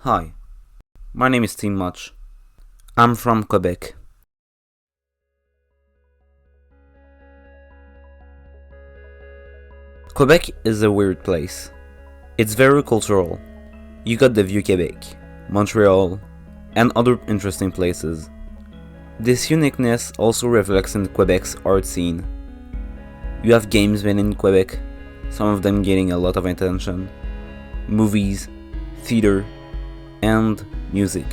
Hi, my name is Tim Much. I'm from Quebec. Quebec is a weird place. It's very cultural. You got the Vieux Québec, Montreal, and other interesting places. This uniqueness also reflects in Quebec's art scene. You have games made in Quebec, some of them getting a lot of attention, movies, theater, and music.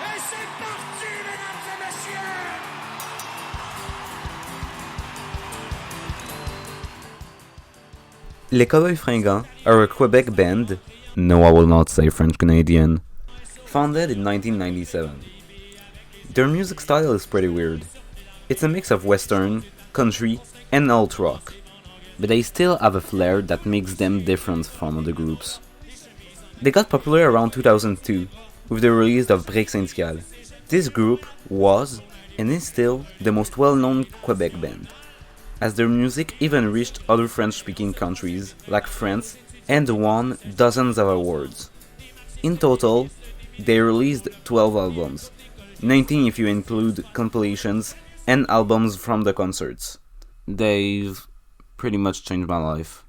Et c'est parti, mesdames et messieurs! Les Cowboys Fringants are a Quebec band, no I will not say French Canadian, founded in 1997. Their music style is pretty weird. It's a mix of western, country, and alt rock, but they still have a flair that makes them different from other groups. They got popular around 2002 with the release of Break Syndical. This group was, and is still, the most well-known Quebec band, as their music even reached other French-speaking countries like France and won dozens of awards. In total, they released 12 albums, 19 if you include compilations and albums from the concerts. They've pretty much changed my life.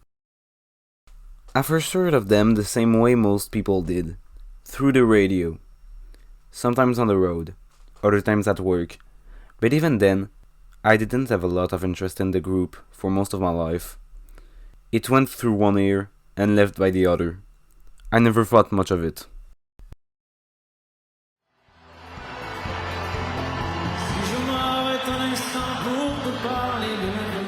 I first heard of them the same way most people did, through the radio. Sometimes on the road, other times at work, but even then, I didn't have a lot of interest in the group for most of my life. It went through one ear and left by the other. I never thought much of it.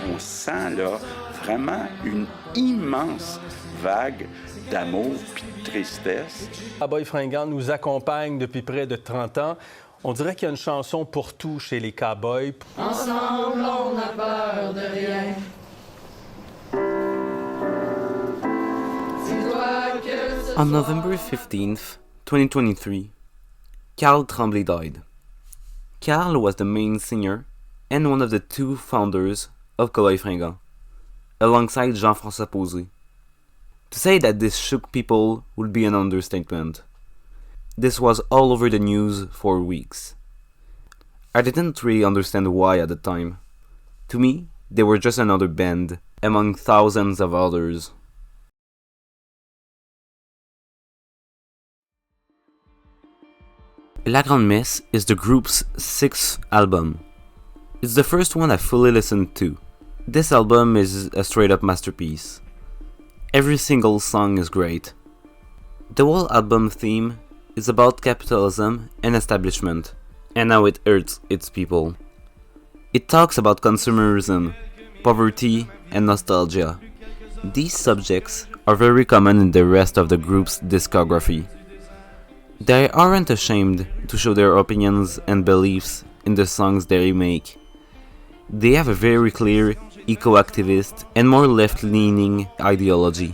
On sent là vraiment une immense vague d'amour puis de tristesse. Cowboys Fringants nous accompagne depuis près de 30 ans. On dirait qu'il y a une chanson pour tout chez les Cowboys. Ensemble, on n'a peur de rien. Dis-toi que ce On November 15th, 2023, Carl Tremblay died. Carl was the main singer and one of the two founders of Cowboys Fringants, alongside Jean-François Posé. To say that this shook people would be an understatement. This was all over the news for weeks. I didn't really understand why at the time. To me, they were just another band, among thousands of others. La Grande Messe is the group's sixth album. It's the first one I fully listened to. This album is a straight-up masterpiece. Every single song is great. The whole album theme is about capitalism and establishment, and how it hurts its people. It talks about consumerism, poverty, and nostalgia. These subjects are very common in the rest of the group's discography. They aren't ashamed to show their opinions and beliefs in the songs they make. They have a very clear eco-activist and more left-leaning ideology,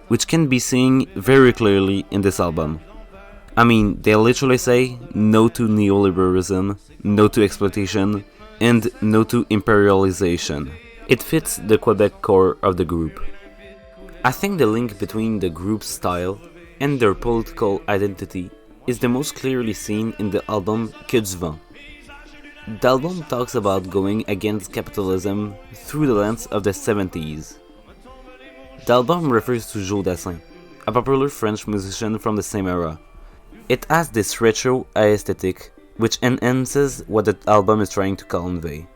which can be seen very clearly in this album. I mean, they literally say no to neoliberalism, no to exploitation, and no to imperialization. It fits the Quebec core of the group. I think the link between the group's style and their political identity is the most clearly seen in the album Que du vent. The album talks about going against capitalism through the lens of the 70s. The album refers to Joe Dassin, a popular French musician from the same era. It has this retro aesthetic, which enhances what the album is trying to convey.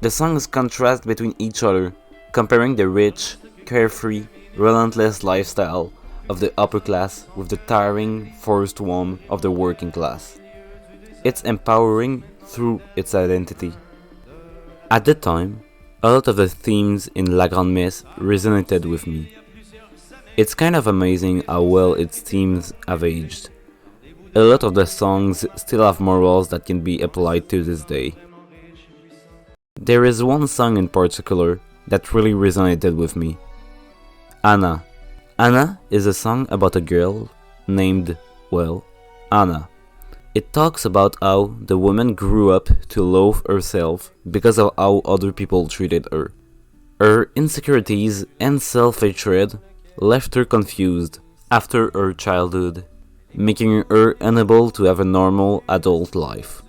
The songs contrast between each other, comparing the rich, carefree, relentless lifestyle of the upper class with the tiring, forced one of the working class. It's empowering through its identity. At the time, a lot of the themes in La Grande Messe resonated with me. It's kind of amazing how well its themes have aged. A lot of the songs still have morals that can be applied to this day. There is one song in particular that really resonated with me. Anna. Anna is a song about a girl named Well, Anna. It talks about how the woman grew up to loathe herself because of how other people treated her. Her insecurities and self-hatred left her confused after her childhood, making her unable to have a normal adult life.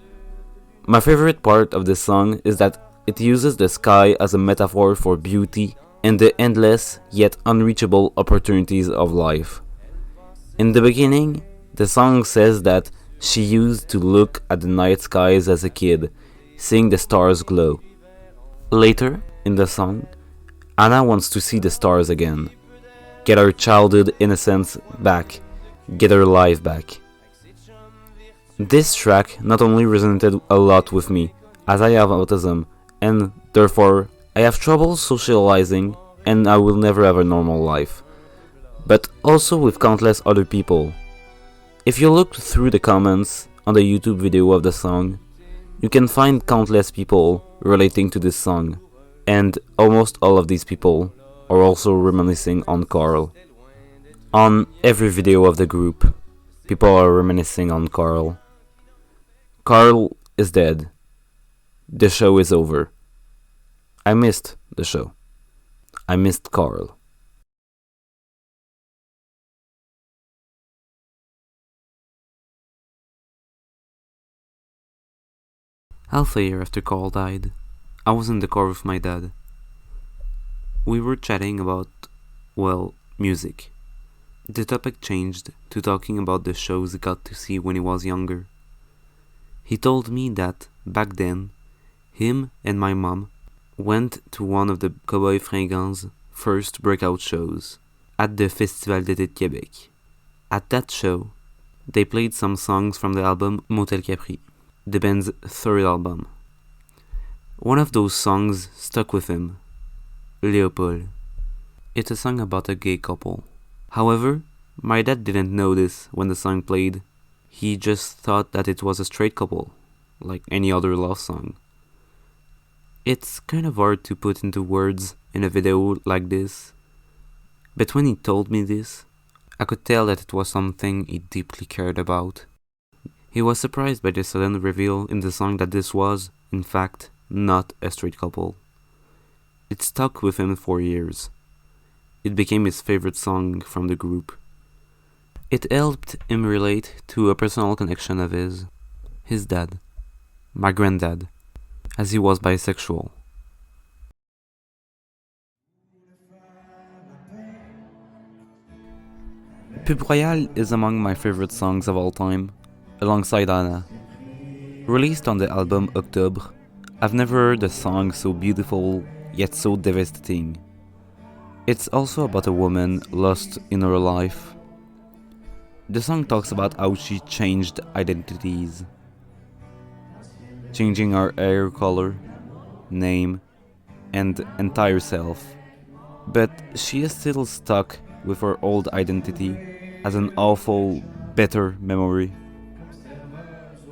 My favorite part of this song is that it uses the sky as a metaphor for beauty and the endless yet unreachable opportunities of life. In the beginning, the song says that she used to look at the night skies as a kid, seeing the stars glow. Later, in the song, Anna wants to see the stars again, get her childhood innocence back, get her life back. This track not only resonated a lot with me, as I have autism, and therefore I have trouble socializing and I will never have a normal life, but also with countless other people. If you look through the comments on the YouTube video of the song, you can find countless people relating to this song, and almost all of these people are also reminiscing on Carl. On every video of the group, people are reminiscing on Carl. Carl is dead. The show is over. I missed the show. I missed Carl. Half a year after Carl died, I was in the car with my dad. We were chatting about, well, music. The topic changed to talking about the shows he got to see when he was younger. He told me that, back then, him and my mom went to one of the Cowboys Fringants' first breakout shows at the Festival d'été de Québec. At that show, they played some songs from the album Motel Capri, the band's third album. One of those songs stuck with him, Léopold. It's a song about a gay couple. However, my dad didn't know this when the song played. He just thought that it was a straight couple, like any other love song. It's kind of hard to put into words in a video like this, but when he told me this, I could tell that it was something he deeply cared about. He was surprised by the sudden reveal in the song that this was, in fact, not a straight couple. It stuck with him for years. It became his favorite song from the group. It helped him relate to a personal connection of his dad, my granddad, as he was bisexual. Pub Royal is among my favorite songs of all time, alongside Anna. Released on the album Octobre, I've never heard a song so beautiful yet so devastating. It's also about a woman lost in her life. The song talks about how she changed identities, changing her hair color, name, and entire self. But she is still stuck with her old identity as an awful, bitter memory.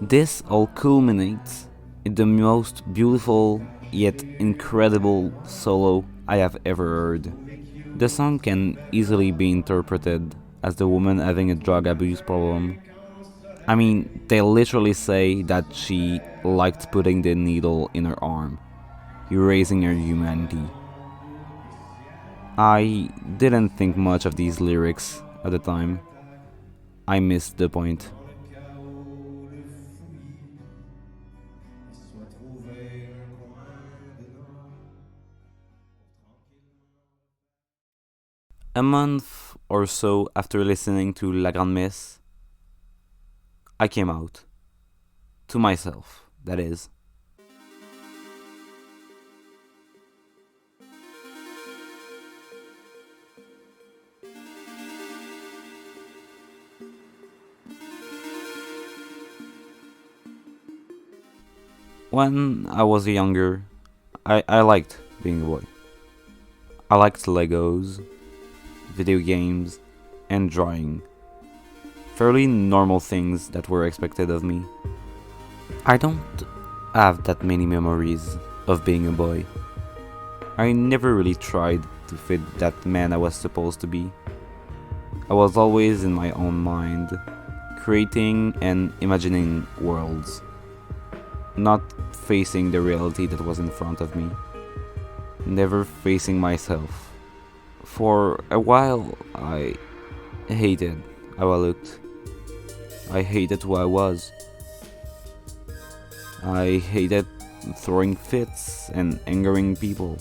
This all culminates in the most beautiful yet incredible solo I have ever heard. The song can easily be interpreted as the woman having a drug abuse problem. I mean, they literally say that she liked putting the needle in her arm, erasing her humanity. I didn't think much of these lyrics at the time. I missed the point. A month or so after listening to La Grande Messe, I came out. To myself, that is. When I was younger, I liked being a boy. I liked Legos, video games, and drawing. Fairly normal things that were expected of me. I don't have that many memories of being a boy. I never really tried to fit that man I was supposed to be. I was always in my own mind, creating and imagining worlds, not facing the reality that was in front of me, never facing myself. For a while, I hated how I looked. I hated who I was. I hated throwing fits and angering people.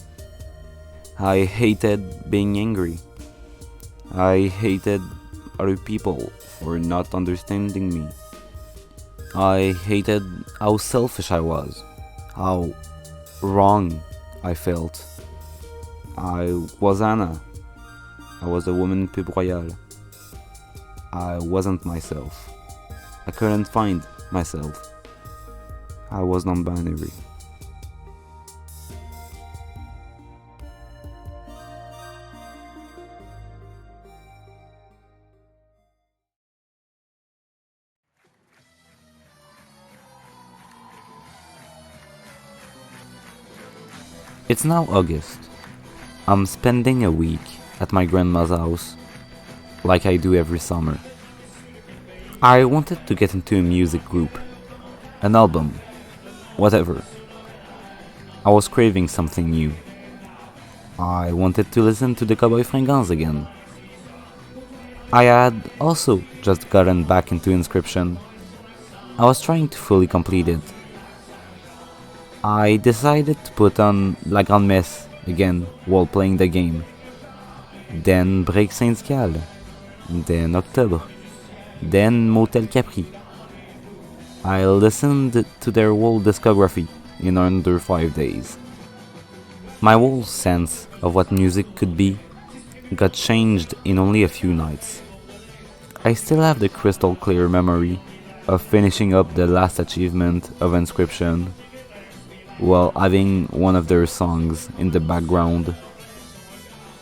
I hated being angry. I hated other people for not understanding me. I hated how selfish I was, how wrong I felt. I was Anna. I was a woman pub royale. I wasn't myself. I couldn't find myself. I was non-binary. It's now August. I'm spending a week at my grandma's house, like I do every summer. I wanted to get into a music group, an album, whatever. I was craving something new. I wanted to listen to the Cowboys Fringants again. I had also just gotten back into Inscription. I was trying to fully complete it. I decided to put on La Grande Messe again while playing the game. Then Break Syndical. Then Octobre. Then Motel Capri. I listened to their whole discography in under 5 days. My whole sense of what music could be got changed in only a few nights. I still have the crystal clear memory of finishing up the last achievement of Inscription while having one of their songs in the background.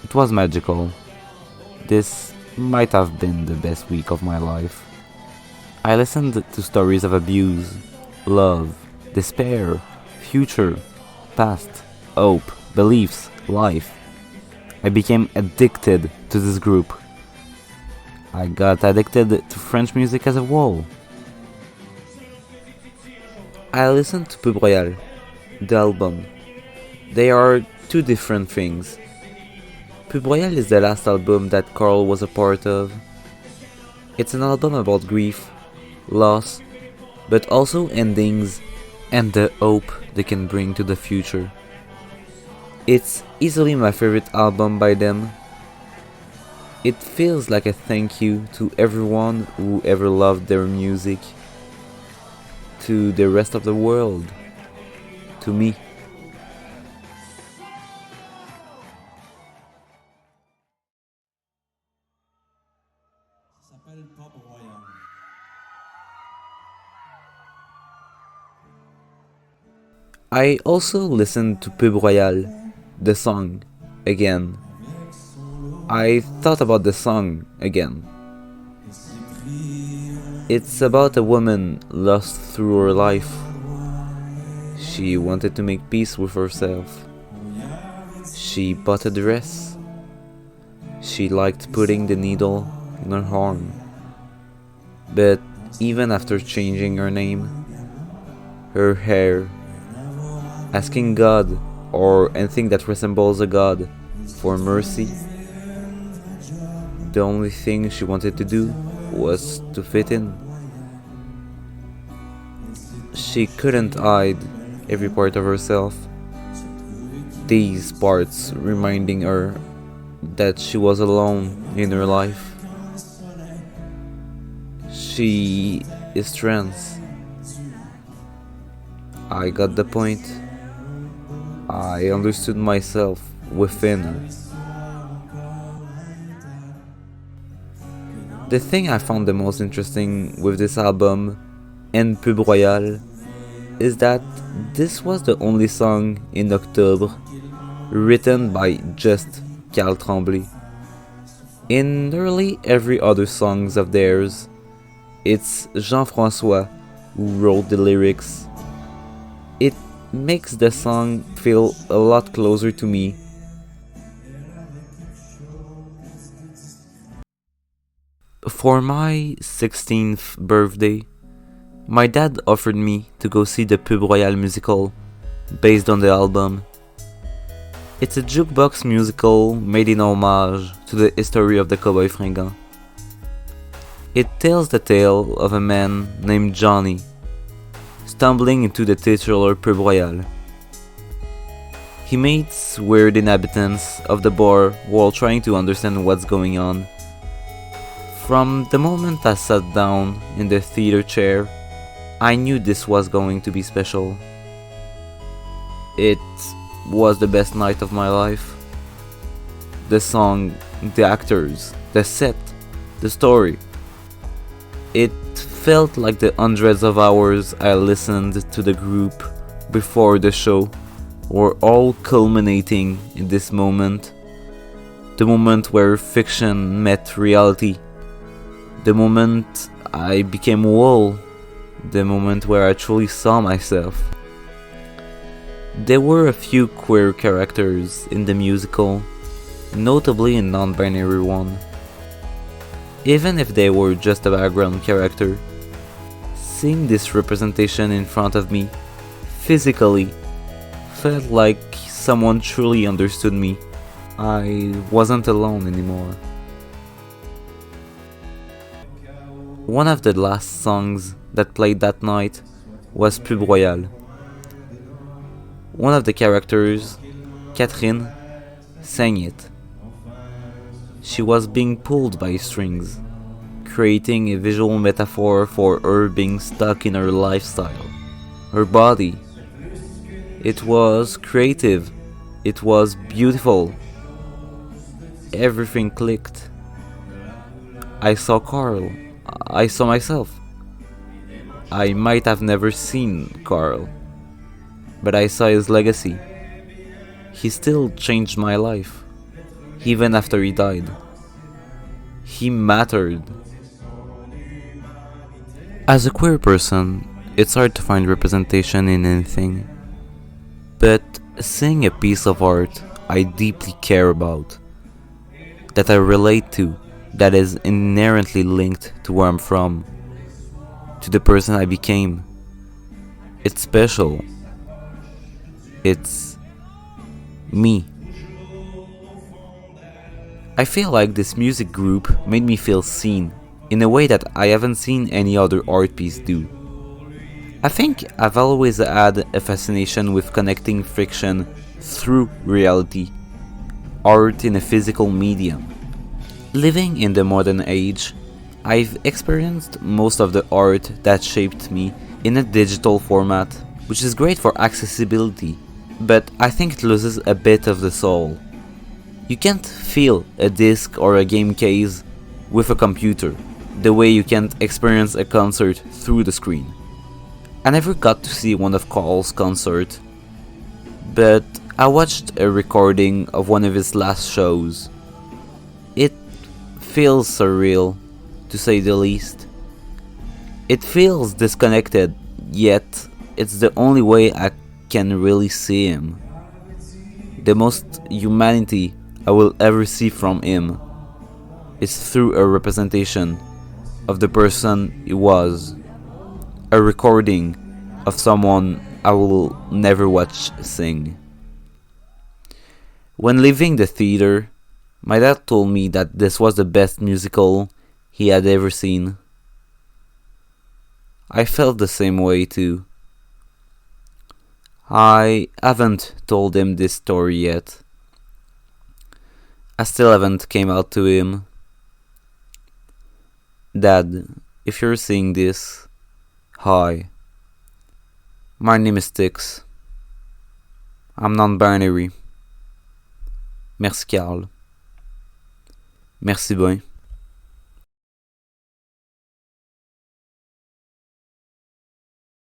It was magical. This might have been the best week of my life. I listened to stories of abuse, love, despair, future, past, hope, beliefs, life. I became addicted to this group. I got addicted to French music as a whole. I listened to Pub Royale, the album. They are two different things. Pub Royale is the last album that Carl was a part of. It's an album about grief, loss, but also endings and the hope they can bring to the future. It's easily my favorite album by them. It feels like a thank you to everyone who ever loved their music, to the rest of the world, to me. I also listened to Pub Royale, the song, again. I thought about the song again. It's about a woman lost through her life. She wanted to make peace with herself. She bought a dress. She liked putting the needle in her arm. But even after changing her name, her hair, asking God or anything that resembles a God for mercy, the only thing she wanted to do was to fit in. She couldn't hide every part of herself, these parts reminding her that she was alone in her life. She is trans. I got the point. I understood myself within her. The thing I found the most interesting with this album and Pub Royale is that this was the only song in Octobre written by just Carl Tremblay. In nearly every other songs of theirs, it's Jean-François who wrote the lyrics. It makes the song feel a lot closer to me. For my 16th birthday, my dad offered me to go see the Pub Royal musical based on the album. It's a jukebox musical made in homage to the history of the Cowboys Fringants. It tells the tale of a man named Johnny stumbling into the titular Pub Royal. He meets weird inhabitants of the bar while trying to understand what's going on. From the moment I sat down in the theater chair, I knew this was going to be special. It was the best night of my life. The song, the actors, the set, the story. It felt like the hundreds of hours I listened to the group before the show were all culminating in this moment. The moment where fiction met reality. The moment I became whole. The moment where I truly saw myself. There were a few queer characters in the musical, notably a non-binary one. Even if they were just a background character, seeing this representation in front of me, physically, felt like someone truly understood me. I wasn't alone anymore. One of the last songs that played that night was Pub Royal. One of the characters, Catherine, sang it. She was being pulled by strings, creating a visual metaphor for her being stuck in her lifestyle, her body. It was creative, it was beautiful. Everything clicked. I saw Carl, I saw myself. I might have never seen Carl, but I saw his legacy. He still changed my life, even after he died. He mattered. As a queer person, it's hard to find representation in anything. But seeing a piece of art I deeply care about, that I relate to, that is inherently linked to where I'm from, to the person I became, it's special. It's me. I feel like this music group made me feel seen in a way that I haven't seen any other art piece do. I think I've always had a fascination with connecting fiction through reality, art in a physical medium. Living in the modern age, I've experienced most of the art that shaped me in a digital format, which is great for accessibility, but I think it loses a bit of the soul. You can't feel a disc or a game case with a computer, the way you can't experience a concert through the screen. I never got to see one of Carl's concerts, but I watched a recording of one of his last shows. It feels surreal, to say the least. It feels disconnected, yet it's the only way I can really see him. The most humanity I will ever see from him is through a representation of the person he was, a recording of someone I will never watch sing. When leaving the theater, my dad told me that this was the best musical he had ever seen. I felt the same way too. I haven't told him this story yet. I still haven't came out to him. Dad, if you're seeing this, hi. My name is Tix. I'm non-binary. Merci Carl. Merci bien.